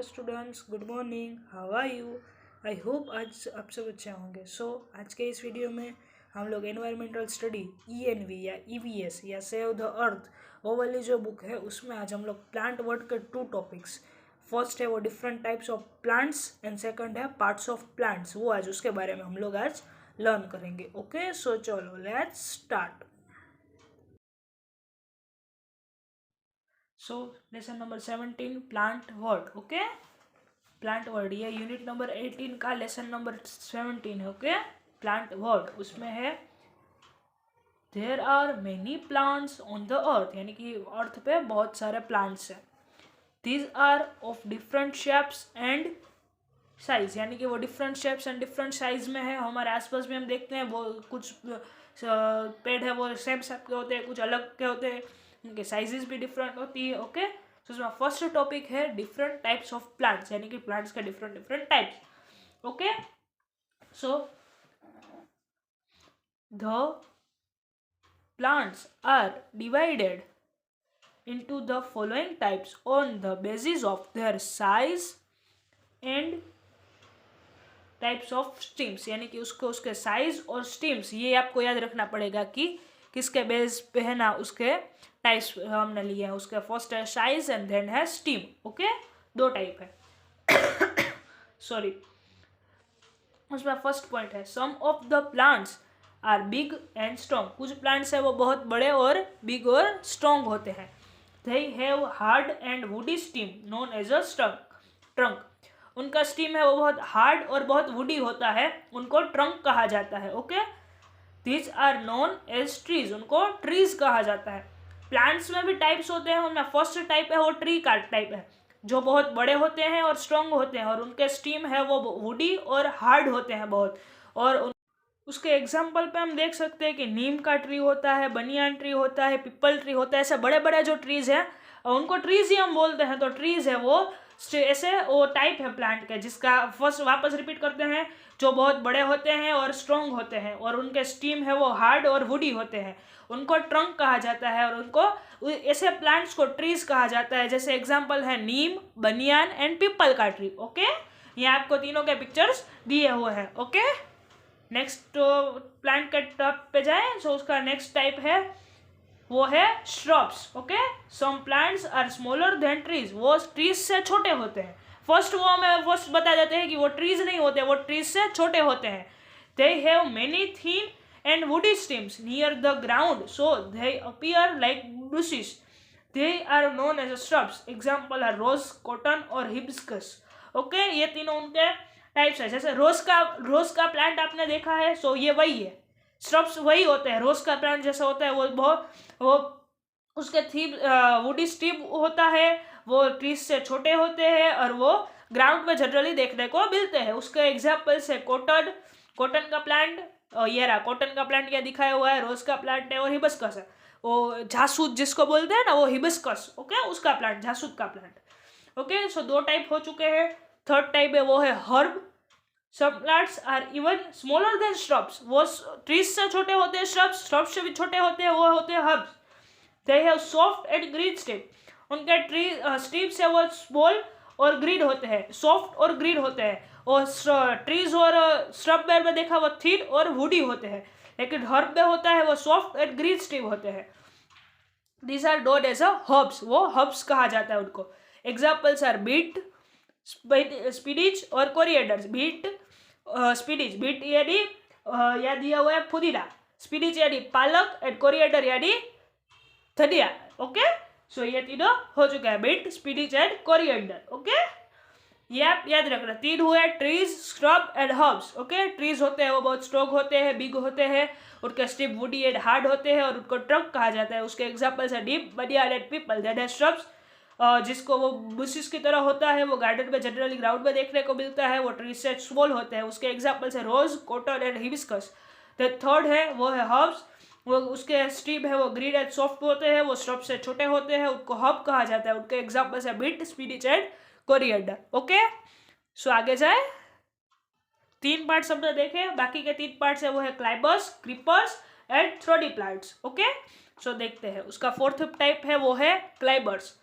Hello students, good morning, how are you. I hope आज आप सब अच्छे होंगे। आज के इस वीडियो में हम लोग एनवायरमेंटल स्टडी ENV या EVS या सेव द अर्थ वो वाली जो बुक है उसमें आज हम लोग प्लांट वर्ड के 2 टॉपिक्स, फर्स्ट है वो different types of plants and second है पार्ट्स ऑफ प्लांट्स, वो आज उसके बारे में हम लोग आज लर्न करेंगे। ओके, सो चलो let's start. So lesson number 17 plant word. Okay, plant word ये यूनिट नंबर 18 का लेसन नंबर 17 है। ओके, प्लांट वर्ड उसमें है there are many plants on the earth, यानी कि अर्थ पे बहुत सारे प्लांट्स हैं। These are of different shapes and size, यानी कि वो different shapes and different size में है। हमारे आसपास भी हम देखते हैं वो कुछ पेड़ है वो सेम शेप के होते हैं, कुछ अलग के होते हैं, उनके साइजेस भी डिफरेंट होती है। ओके, तो उसमें फर्स्ट टॉपिक है डिफरेंट टाइप्स ऑफ प्लांट्स, यानी कि प्लांट्स का different different types. Okay, so the plants are divided into the following types on the basis of their size and types of stems, यानी कि उसको उसके साइज और stems ये आपको याद रखना पड़ेगा कि किसके बेस पे है ना उसके टाइप्स हमने लिए हैं। उसके फर्स्ट है साइज एंड देन है स्टीम। ओके, 2 टाइप है सॉरी। उसमें फर्स्ट पॉइंट है some of the plants are big and strong, कुछ प्लांट्स है वो बहुत बड़े और बिग और स्ट्रॉन्ग होते हैं। They have hard and woody stem known as a trunk, उनका स्टीम है वो बहुत हार्ड और बहुत वुडी होता है, उनको ट्रंक कहा जाता है। Okay, these are known as trees, उनको ट्रीज कहा जाता है। प्लांट्स में भी टाइप्स होते हैं, उनमें फर्स्ट टाइप है वो ट्री का टाइप है, जो बहुत बड़े होते हैं और स्ट्रॉन्ग होते हैं और उनके स्टीम है वो वुडी और हार्ड होते हैं बहुत। और उसके एग्जाम्पल पे हम देख सकते हैं कि नीम का ट्री होता है, बनियान ट्री होता है, पिपल ट्री होता है। ऐसे बड़े बड़े जो ट्रीज हैं उनको ट्रीज ही हम बोलते हैं। तो ट्रीज है वो ऐसे वो टाइप है प्लांट के, जिसका फर्स्ट वापस रिपीट करते हैं, जो बहुत बड़े होते हैं और स्ट्रॉन्ग होते हैं और उनके स्टीम है वो हार्ड और वुडी होते हैं, उनको ट्रंक कहा जाता है और उनको ऐसे प्लांट्स को ट्रीज कहा जाता है। जैसे एग्जाम्पल है नीम, बनियान एंड पीपल का ट्री। ओके, ये आपको तीनों के पिक्चर्स दिए हुए हैं। ओके, नेक्स्ट प्लांट के टॉप पे जाए, सो उसका नेक्स्ट टाइप है वो है shrubs. Okay, some plants are smaller than trees, वो ट्रीज से छोटे होते हैं। फर्स्ट वो हमें फर्स्ट बता देते हैं कि वो ट्रीज नहीं होते, वो ट्रीज से छोटे होते हैं। They have many thin and woody stems near the ground so they appear like bushes, they are known as shrubs. Example है रोज, कॉटन और हिबिस्कस। ओके, ये तीनों उनके टाइप्स है। जैसे रोज का प्लांट आपने देखा है, सो ये वही है, श्रब्स वही होते हैं। रोज का प्लांट जैसा होता है वो उसके थीप वुडी स्टिप होता है, वो ट्रीज से छोटे होते हैं और वो ग्राउंड में जनरली देखने को मिलते हैं। उसके एग्जाम्पल्स है कॉटन का प्लांट, ये रहा कॉटन का प्लांट क्या दिखाया हुआ है, रोज का प्लांट है और हिबिस्कस है, वो जासूद जिसको बोलते हैं ना वो हिबिस्कस। ओके, उसका प्लांट जासूद का प्लांट। ओके, सो 2 टाइप हो चुके हैं। थर्ड टाइप है वो है herb. Some plants are even smaller than shrubs, वो ट्रीज से छोटे होते हैं, श्रब्स से भी छोटे होते हैं, वो होते हैं herbs. They have soft and green stem, उनके ट्री स्टीम्स है वो स्मॉल और ग्रीन होते हैं, सॉफ्ट और ग्रीन होते हैं। और ट्रीज और श्रब में देखा वो थिन और वुडी होते हैं, लेकिन हर्ब में होता है वो सॉफ्ट एंड ग्रीन स्टीम होते हैं। These are known as a herbs, वो हर्ब्स कहा जाता है उनको। एग्जाम्पल्स आर बीट, स्पिनिच और कोरिएंडर। बीट यानी या दिया हुआ है पुदीना, स्पिनिच यानी पालक एंड कोरिएंडर यानी धनिया। ओके, सो ये तीनों हो चुका है, beet, spinach and coriander. Okay, ये आप याद रखना। 3 हुए trees, shrub and herbs. Okay, trees होते हैं वो बहुत स्ट्रॉन्ग होते हैं, बिग होते हैं, उनके स्टिप वुडी एंड हार्ड होते हैं और उनको ट्रंक कहा जाता है। उसके एग्जाम्पल्स है neem, banyan and people. That है श्रब्स, जिसको वो बुशेस की तरह होता है, वो गार्डन में जनरली ग्राउंड में देखने को मिलता है, वो ट्री से स्मॉल होते हैं। उसके एग्जाम्पल्स है rose, cotton and hibiscus. The third है वो है हर्ब्स, वो उसके स्टीम है वो ग्रीन एंड सॉफ्ट होते हैं, वो श्रब से छोटे होते हैं, उनको हर्ब कहा जाता है। उनके एग्जाम्पल्स है beet, spinach and coriander. Okay, so आगे जाए। 3 पार्ट्स हमने देखे, बाकी के 3 पार्ट्स है वो है क्लाइबर्स, creepers and थ्रोडी plants. Okay, so देखते हैं। उसका 4th टाइप है वो है क्लाइबर्स।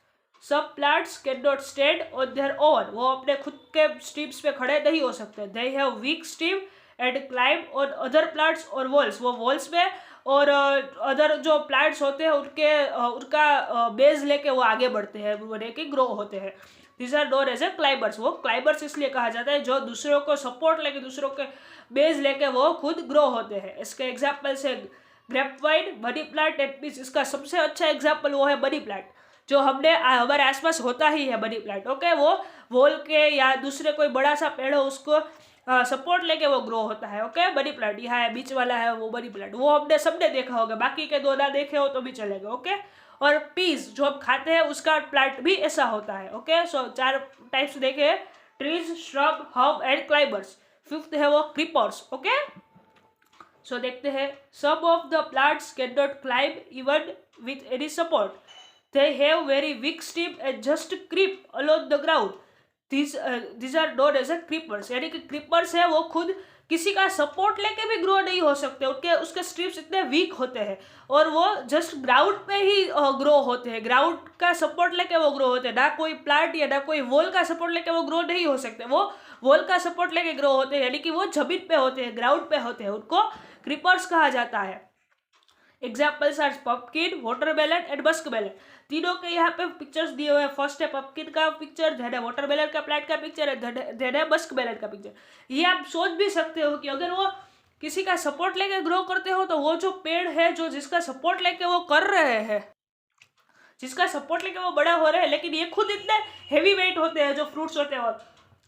सब plants can not stand on their own, वो अपने खुद के स्टिम्स पे खड़े नहीं हो सकते। They have weak stem and climb on other plants और वॉल्स, वो वॉल्स पे और अदर जो प्लांट्स होते हैं उनका बेस लेके वो आगे बढ़ते हैं, वो लेके ग्रो होते हैं। This are known as a climbers, वो क्लाइंबर्स इसलिए कहा जाता है जो दूसरों को सपोर्ट लेके, दूसरों के बेस लेके वो खुद ग्रो होते हैं। इसके एग्जाम्पल्स है grapevine, money plant and peas. इसका सबसे अच्छा एग्जाम्पल वो है मनी प्लांट, जो हमारे आसपास होता ही है मनी प्लांट। ओके, वो वॉल के या दूसरे कोई बड़ा सा पेड़ हो उसको सपोर्ट लेके वो ग्रो होता है। ओके, मनी प्लांट यहाँ है, बीच वाला है वो मनी प्लांट, वो हमने सबने देखा होगा, बाकी के दो ना देखे हो तो भी चलेगा। ओके, और पीस जो हम खाते हैं उसका प्लांट भी ऐसा होता है। ओके, सो 4 टाइप्स देखे, trees, shrub, herb and climbers. Fifth है वो क्रीपर्स। ओके, सो देखते हैं, some of the plants can not climb even with any support, they have very weak stem and just creep along the ground. These are known as a creepers, यानी कि creepers है वो खुद किसी का support लेके भी ग्रो नहीं हो सकते, उसके स्ट्रिप्स इतने वीक होते हैं और वो जस्ट ग्राउंड पे ही ग्रो होते हैं, ग्राउंड का सपोर्ट लेके वो ग्रो होते हैं, ना कोई प्लांट या ना कोई वॉल का सपोर्ट लेके वो ग्रो नहीं हो सकते, वो वॉल का सपोर्ट लेके ग्रो होते हैं, यानी कि वो जमीन पे होते हैं, ग्राउंड पे होते हैं, उनको क्रीपर्स कहा जाता है। Examples are pumpkin, watermelon and muskmelon. तीनों के यहाँ पे पिक्चर्स दिए हुए हैं। फर्स्ट है पम्पकिन का पिक्चर, देन है वाटरमेलन का प्लांट का पिक्चर, देन है मस्कमेलन का पिक्चर। ये आप सोच भी सकते हो कि अगर वो किसी का सपोर्ट लेके ग्रो करते हो तो वो जो पेड़ है, जो जिसका सपोर्ट लेके वो कर रहे हैं, जिसका सपोर्ट लेके वो बड़ा हो रहे हैं, लेकिन ये खुद इतने हैवी वेट होते हैं, जो फ्रूट्स होते हैं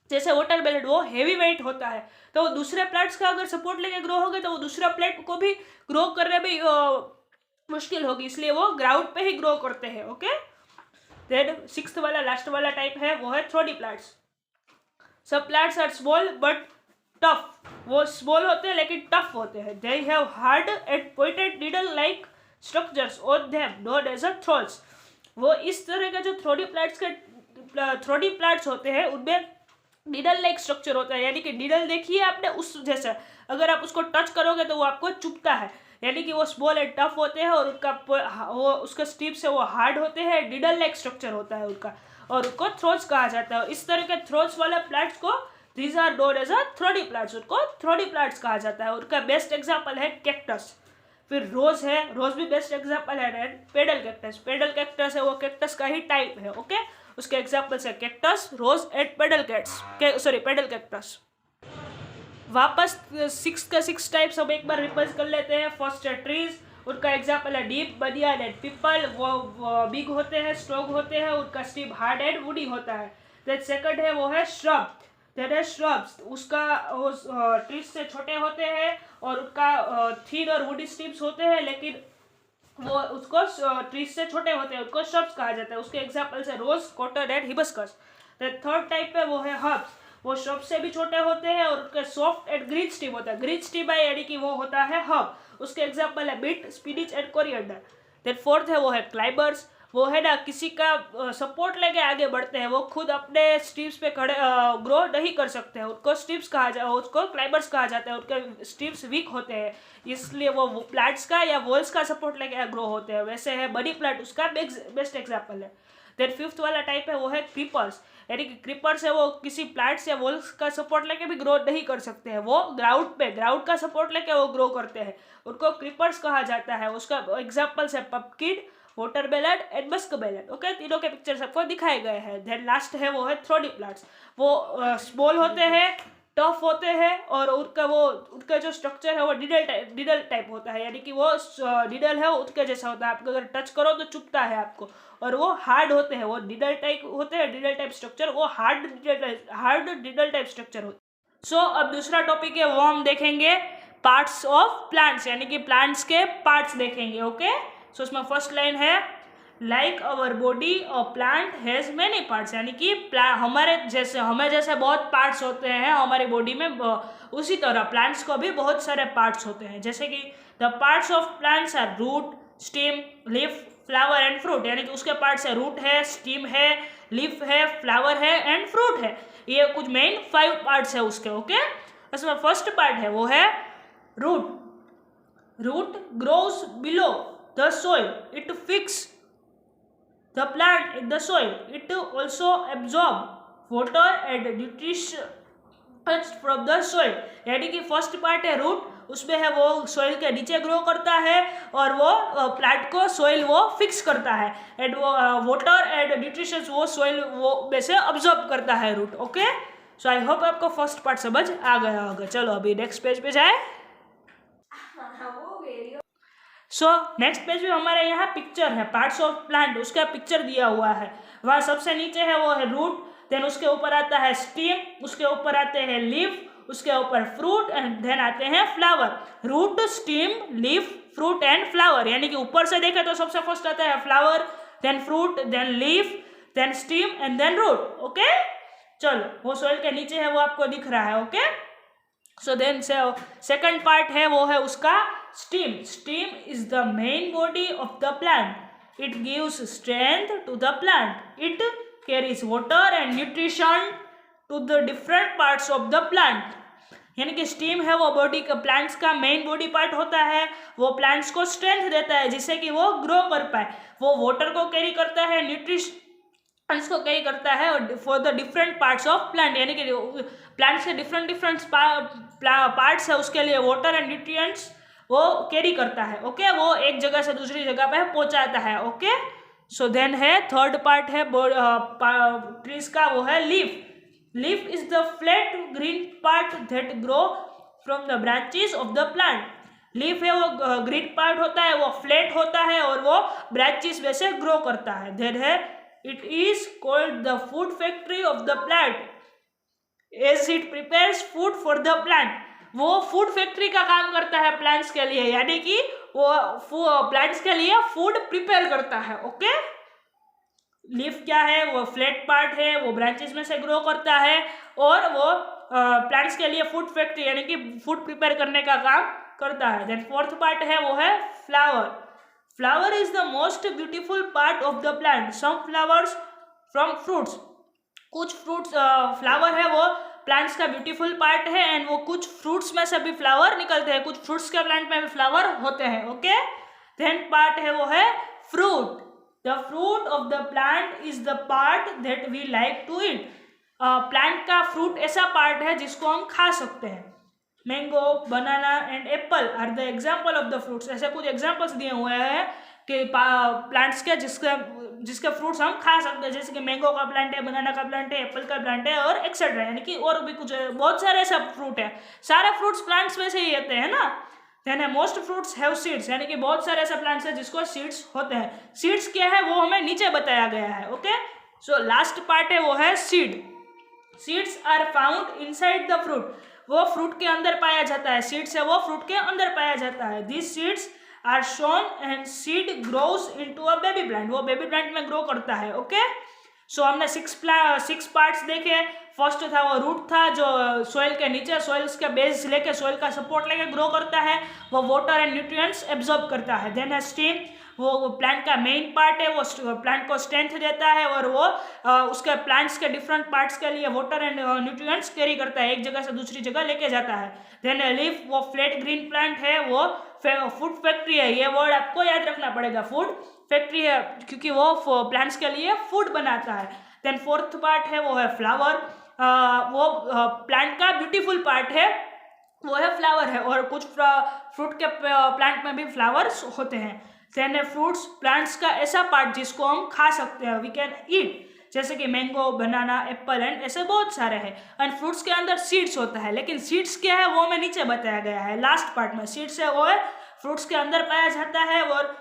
जैसे वाटरमेलन वो हैवी वेट होता है, तो दूसरे प्लांट्स का अगर सपोर्ट लेके ग्रो होगे तो वो दूसरा प्लांट को भी ग्रो करने में मुश्किल होगी, इसलिए वो ग्राउंड पे ही ग्रो करते हैं। ओके, देन 6th वाला लास्ट वाला टाइप है वो है थ्रोडी प्लांट्स। सब plants are small but tough, वो स्मॉल होते हैं लेकिन टफ होते हैं। They have hard and pointed needle like structures on them known as a Thrones. वो इस तरह के जो थ्रोडी प्लांट्स होते हैं उनमें नीडल लाइक स्ट्रक्चर होता है, यानी कि नीडल देखिए आपने उस जैसा, अगर आप उसको टच करोगे तो वो आपको चुभता है, यानी कि वो स्मॉल एंड टफ होते हैं और उसका स्ट्रिप्स है वो हार्ड होते हैं, नीडल लाइक स्ट्रक्चर होता है उनका, और उनको थ्रोज कहा जाता है। इस तरह के थ्रोज वाले प्लांट्स को these are known as a thorny plants, उनको थ्रोडी प्लांट्स कहा जाता है। उनका बेस्ट एग्जाम्पल है कैक्टस। फिर रोज है, रोज भी बेस्ट एग्जाम्पल है। पेडल कैक्टस है वो कैक्टस का ही टाइप है। ओके, उसके एग्जाम्पल्स है cactus, rose and paddle cactus. वापस 6 टाइप्स हम एक बार रिवाइज कर लेते हैं। फर्स्ट है ट्रीज, उनका एग्जाम्पल है डीप, बनियान एंड पीपल, वो बिग होते हैं, स्ट्रॉन्ग होते हैं, उनका स्टिम हार्ड एंड वुडी होता है। देन सेकंड है वो है श्रब, देन है श्रब्स, उसका ट्रीज से छोटे होते हैं और उनका थिन और वुडी स्टिम्स होते हैं, लेकिन वो उसको ट्रीज से छोटे होते हैं, उनको श्रब्स कहा जाता है। उसके एग्जाम्पल्स है rose, cotton and hibiscus. Third type पे वो है हर्ब्स, वो श्रब से भी छोटे होते हैं और उनके सॉफ्ट एंड ग्रीन स्टिम होता है, ग्रीन स्टिम है यानी कि वो होता है हर्ब। उसके एग्जाम्पल है beet, spinach and coriander. Then fourth है वो है क्लाइंबर्स, वो है ना किसी का सपोर्ट लेके आगे बढ़ते हैं, वो खुद अपने स्टिम्स पे खड़े ग्रो नहीं कर सकते हैं, उनको स्टिम्स उसको क्लाइंबर्स कहा जाता है। उनके स्टिम्स वीक होते हैं, इसलिए वो प्लांट्स का या वॉल्स का सपोर्ट लेके ग्रो होते हैं। वैसे है मनी प्लांट, उसका बेस्ट एग्जाम्पल है। देन फिफ्थ वाला टाइप है वो है क्रीपर्स, यानी कि क्रीपर्स है वो किसी प्लांट्स या वॉल्स का सपोर्ट लेके भी ग्रो नहीं कर सकते हैं, वो ग्राउंड का सपोर्ट लेके वो ग्रो करते हैं, उनको क्रीपर्स कहा जाता है। उसका एग्जाम्पल्स है pumpkin, watermelon and muskmelon. Okay, तीनों के पिक्चर्स आपको दिखाए गए हैं। देन लास्ट है वो है थ्रोडी प्लांट्स, वो स्मॉल होते हैं, टफ होते हैं और उनका जो स्ट्रक्चर है वो निडल टाइप होता है, यानी कि वो निडल है उसके जैसा होता है, आपको अगर टच करो तो चुभता है आपको, और वो हार्ड होते हैं, वो निडल टाइप होते हैं, निडल टाइप स्ट्रक्चर, वो हार्ड निडल टाइप स्ट्रक्चर होता है। सो अब दूसरा टॉपिक है वो हम देखेंगे पार्ट्स ऑफ प्लांट्स, यानी कि प्लांट्स के पार्ट्स देखेंगे। ओके, सो उसमें फर्स्ट लाइन है like our body a plant has many parts, यानी कि हमें जैसे बहुत पार्ट्स होते हैं हमारी बॉडी में, उसी तरह प्लांट्स को भी बहुत सारे पार्ट्स होते हैं। जैसे कि the parts of plants are root, stem, leaf, flower and fruit, यानी कि उसके पार्ट्स है रूट है, स्टीम है, लीफ है, फ्लावर है एंड फ्रूट है। ये कुछ मेन 5 पार्ट्स है उसके। ओके, उसमें फर्स्ट पार्ट है वो है root. Root grows below the soil, it fix the plant in the soil. It also absorb water and nutrition from the soil, यानी कि फर्स्ट पार्ट है रूट, उसमें है वो सोइल के नीचे ग्रो करता है और वो प्लांट को सोइल वो फिक्स करता है एंड वो वाटर एंड न्यूट्रिशन वो सोइल वो में से ऑब्जॉर्ब करता है root. Okay, so I hope आपको फर्स्ट पार्ट समझ आ गया होगा. चलो अभी नेक्स्ट पेज पे जाए. सो नेक्स्ट पेज में हमारे यहाँ पिक्चर है पार्ट्स ऑफ प्लांट, उसका पिक्चर दिया हुआ है. वहाँ सबसे नीचे है वो है रूट, देन उसके ऊपर आता है स्टीम, उसके ऊपर आते हैं लीफ, उसके ऊपर फ्रूट एंड देन आते हैं flower. Root, stem, leaf, fruit and flower, यानी कि ऊपर से देखें तो सबसे फर्स्ट आता है flower, then fruit, then leaf, then stem and then root. Okay, चलो वो सोइल के नीचे है वो आपको दिख रहा है. Okay, so then second part है वो है उसका stem. Stem is the main body of the plant. It gives strength to the plant. It carries water and nutrition to the different parts of the plant. यानी कि steam है वो body का plants का मेन बॉडी पार्ट होता है, वो plants को स्ट्रेंथ देता है जिससे कि वो ग्रो कर पाए. वो वाटर को कैरी करता है, न्यूट्रिशंस को कैरी करता है और for the different parts of plant, यानी कि प्लांट्स के डिफरेंट पार्ट्स है उसके लिए वाटर एंड न्यूट्रिएंट्स वो कैरी करता है. ओके, वो एक जगह से दूसरी जगह पे पहुंचाता है. ओके, सो देन है थर्ड पार्ट है ट्रीज का, वो है leaf. Leaf is the flat green part that grow from the branches of the plant. Leaf है वो ग्रीन पार्ट होता है, वो फ्लैट होता है और वो ब्रांचेस में से ग्रो करता है. देन है it is called the food factory of the plant as it prepares food for the plant. वो फूड फैक्ट्री का काम करता है प्लांट्स के लिए, यानी कि वो प्लांट्स के लिए फूड प्रिपेयर करता है. ओके, लीफ क्या है, वो फ्लैट पार्ट है, वो ब्रांचेस में से ग्रो करता है और वो प्लांट्स के लिए फूड फैक्ट्री यानी कि फूड प्रिपेयर करने का काम करता है. देन फोर्थ पार्ट है वो है flower. Flower is the most beautiful part of the plant. Some flowers from fruits. कुछ फ्रूट्स फ्लावर है वो प्लांट्स का ब्यूटीफुल पार्ट है एंड वो कुछ फ्रूट्स में से भी फ्लावर निकलते हैं, कुछ फ्रूट्स के प्लांट में भी फ्लावर होते हैं. ओके, देन पार्ट है वो है fruit. The fruit of the plant is the part that we like to eat. Plant का फ्रूट ऐसा पार्ट है जिसको हम खा सकते हैं. Mango, banana and apple are the example of the fruits. ऐसे कुछ एग्जाम्पल्स दिए हुए हैं कि प्लांट्स के जिसके फ्रूट्स हम खा सकते हैं, जैसे कि मैंगो का प्लांट है, बनाना का प्लांट है, एप्पल का प्लांट है और एक्सेट्रा, यानी कि और भी कुछ बहुत सारे ऐसा फ्रूट है. सारे फ्रूट्स प्लांट्स में से ही होते हैं ना. Then most fruits have seeds, यानी कि बहुत सारे ऐसे प्लांट्स हैं जिसको सीड्स होते हैं. सीड्स क्या है वो हमें नीचे बताया गया है. ओके, सो लास्ट पार्ट है वो है seed. Seeds are found inside the fruit. वो फ्रूट के अंदर पाया जाता है. सीड्स है वो फ्रूट के अंदर पाया जाता है. This seeds are sown and seed grows into a baby plant. वो बेबी प्लांट में ग्रो करता है. ओके, सो हमने सिक्स पार्ट्स देखे. फर्स्ट था वो रूट था जो सोइल के नीचे सोइल के बेस लेके सोइल का सपोर्ट लेके ग्रो करता है, वो वाटर एंड न्यूट्रिएंट्स एब्जॉर्ब करता है. देन है स्टीम, वो प्लांट का मेन पार्ट है, वो प्लांट को स्ट्रेंथ देता है और वो उसके प्लांट्स के डिफरेंट पार्ट्स के लिए वाटर एंड न्यूट्रिएंट्स कैरी करता है, एक जगह से दूसरी जगह लेके जाता है. देन लीफ, वो फ्लैट ग्रीन प्लांट है, वो फूड फैक्ट्री है. ये वर्ड आपको याद रखना पड़ेगा, फूड फैक्ट्री है, क्योंकि वो प्लांट्स के लिए फूड बनाता है. देन फोर्थ पार्ट है वो है फ्लावर. वो प्लांट का ब्यूटीफुल पार्ट है, वो है फ्लावर है और कुछ फ्रूट के प्लांट में भी फ्लावर्स होते हैं. देन है फ्रूट्स, प्लांट्स का ऐसा पार्ट जिसको हम खा सकते हैं, वी कैन ईट, जैसे कि मैंगो, बनाना, एप्पल एंड ऐसे बहुत सारे हैं. एंड फ्रूट्स के अंदर सीड्स होता है, लेकिन सीड्स क्या है वो हमें नीचे बताया गया है लास्ट पार्ट में. सीड्स है वो है फ्रूट्स के अंदर पाया जाता है और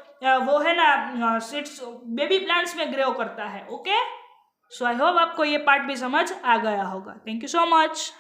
वो है ना सीड्स बेबी प्लांट्स में ग्रो करता है. ओके, सो आई होप आपको ये पार्ट भी समझ आ गया होगा. Thank you so much.